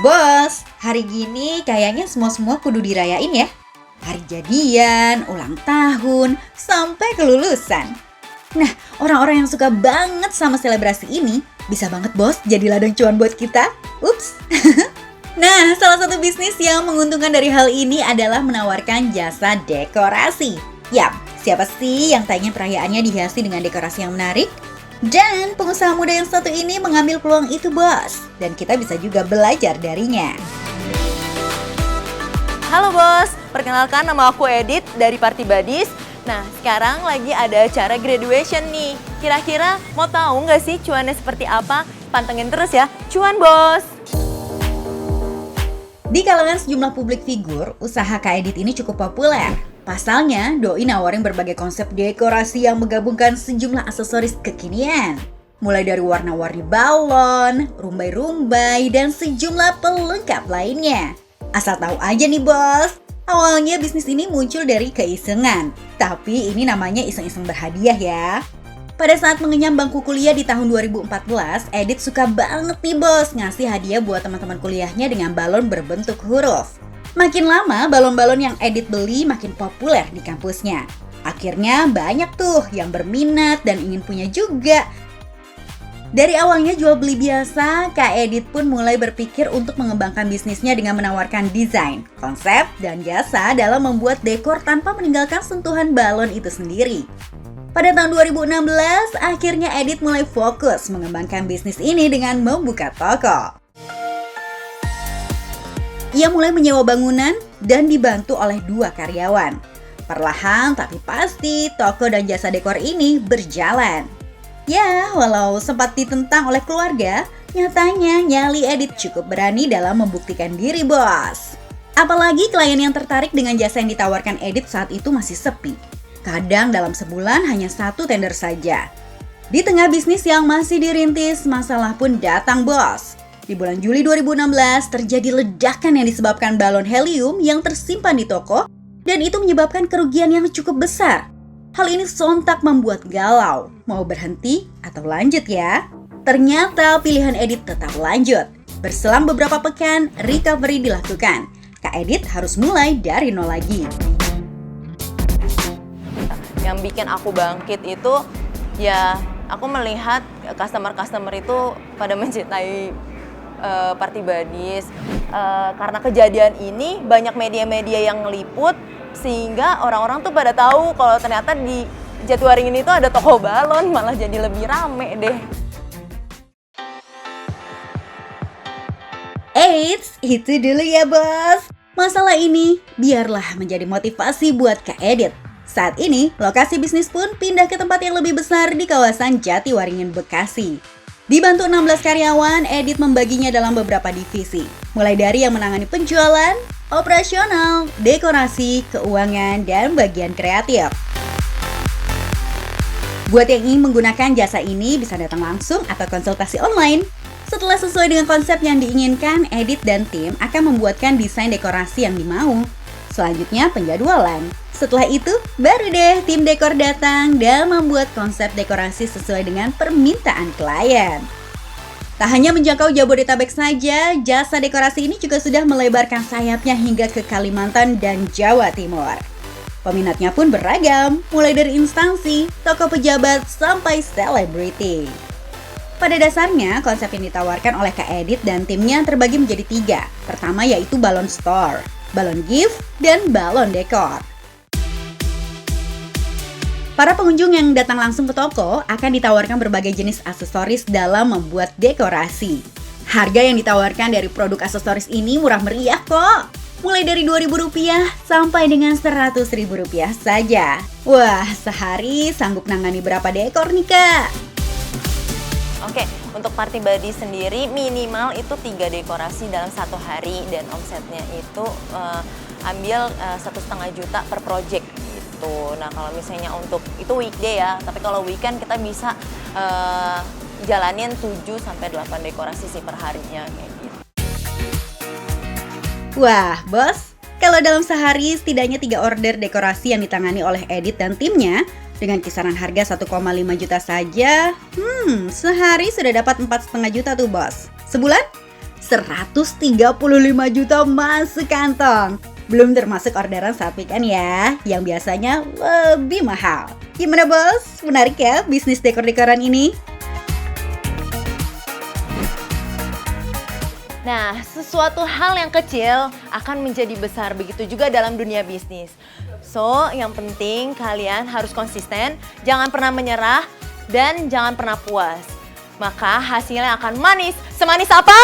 Bos, hari gini kayaknya semua kudu dirayain ya. Hari jadian, ulang tahun, sampai kelulusan. Nah, orang-orang yang suka banget sama selebrasi ini bisa banget bos jadi ladang cuan buat kita. Ups. Nah, salah satu bisnis yang menguntungkan dari hal ini adalah menawarkan jasa dekorasi. Yap, siapa sih yang tak ingin perayaannya dihiasi dengan dekorasi yang menarik? Dan pengusaha muda yang satu ini mengambil peluang itu bos. Dan kita bisa juga belajar darinya. Halo bos, perkenalkan nama aku Edith dari Party Buddies. Nah, sekarang lagi ada acara graduation nih. Kira-kira mau tahu nggak sih cuannya seperti apa? Pantengin terus ya, cuan bos! Di kalangan sejumlah publik figur, usaha Kak Edith ini cukup populer. Pasalnya, doi nawarin berbagai konsep dekorasi yang menggabungkan sejumlah aksesoris kekinian. Mulai dari warna-warni balon, rumbai-rumbai, dan sejumlah pelengkap lainnya. Asal tahu aja nih bos, awalnya bisnis ini muncul dari keisengan. Tapi ini namanya iseng-iseng berhadiah ya. Pada saat mengenyam bangku kuliah di tahun 2014, Edith suka banget nih bos ngasih hadiah buat teman-teman kuliahnya dengan balon berbentuk huruf. Makin lama, balon-balon yang Edith beli makin populer di kampusnya. Akhirnya banyak tuh yang berminat dan ingin punya juga. Dari awalnya jual beli biasa, Kak Edith pun mulai berpikir untuk mengembangkan bisnisnya dengan menawarkan desain, konsep, dan jasa dalam membuat dekor tanpa meninggalkan sentuhan balon itu sendiri. Pada tahun 2016, akhirnya Edith mulai fokus mengembangkan bisnis ini dengan membuka toko. Ia mulai menyewa bangunan dan dibantu oleh 2 karyawan. Perlahan tapi pasti, toko dan jasa dekor ini berjalan. Ya, walau sempat ditentang oleh keluarga, nyatanya nyali Edith cukup berani dalam membuktikan diri bos. Apalagi klien yang tertarik dengan jasa yang ditawarkan Edith saat itu masih sepi. Kadang dalam sebulan hanya 1 tender saja. Di tengah bisnis yang masih dirintis, masalah pun datang bos. Di bulan Juli 2016 terjadi ledakan yang disebabkan balon helium yang tersimpan di toko dan itu menyebabkan kerugian yang cukup besar. Hal ini sontak membuat galau, mau berhenti atau lanjut ya? Ternyata pilihan Edith tetap lanjut. Berselang beberapa pekan, recovery dilakukan. Kak Edith harus mulai dari nol lagi. Yang bikin aku bangkit itu ya aku melihat customer-customer itu pada mencintai Party Buddies. Karena kejadian ini banyak media-media yang ngeliput sehingga orang-orang tuh pada tahu kalau ternyata di Jatiwaringin itu ada toko balon, malah jadi lebih rame deh. Eits, itu dulu ya bos. Masalah ini biarlah menjadi motivasi buat Kak Edith. Saat ini, lokasi bisnis pun pindah ke tempat yang lebih besar di kawasan Jatiwaringin, Bekasi. Dibantu 16 karyawan, Edith membaginya dalam beberapa divisi. Mulai dari yang menangani penjualan, operasional, dekorasi, keuangan, dan bagian kreatif. Buat yang ingin menggunakan jasa ini bisa datang langsung atau konsultasi online. Setelah sesuai dengan konsep yang diinginkan, Edith dan tim akan membuatkan desain dekorasi yang dimau. Selanjutnya penjadwalan. Setelah itu, baru deh tim dekor datang dan membuat konsep dekorasi sesuai dengan permintaan klien. Tak hanya menjangkau Jabodetabek saja, jasa dekorasi ini juga sudah melebarkan sayapnya hingga ke Kalimantan dan Jawa Timur. Peminatnya pun beragam, mulai dari instansi, tokoh pejabat, sampai selebriti. Pada dasarnya, konsep yang ditawarkan oleh Kak Edith dan timnya terbagi menjadi 3. Pertama yaitu balon store, balon gift, dan balon dekor. Para pengunjung yang datang langsung ke toko akan ditawarkan berbagai jenis aksesoris dalam membuat dekorasi. Harga yang ditawarkan dari produk aksesoris ini murah meriah kok. Mulai dari Rp2.000 sampai dengan Rp100.000 saja. Wah, sehari sanggup nangani berapa dekor nih kak? Oke, untuk Party Buddies sendiri minimal itu 3 dekorasi dalam 1 hari dan omsetnya itu ambil 1,5 juta per project gitu. Nah kalau misalnya untuk itu weekday ya, tapi kalau weekend kita bisa jalanin 7-8 dekorasi sih per harinya kayak gitu. Wah bos, kalau dalam sehari setidaknya 3 order dekorasi yang ditangani oleh Edith dan timnya dengan kisaran harga 1,5 juta saja, sehari sudah dapat 4,5 juta tuh bos. Sebulan? 135 juta masuk kantong. Belum termasuk orderan saat weekend ya, yang biasanya lebih mahal. Gimana bos? Menarik ya bisnis dekor-dekoran ini? Nah, sesuatu hal yang kecil akan menjadi besar, begitu juga dalam dunia bisnis. So, yang penting kalian harus konsisten, jangan pernah menyerah, dan jangan pernah puas. Maka hasilnya akan manis. Semanis apa?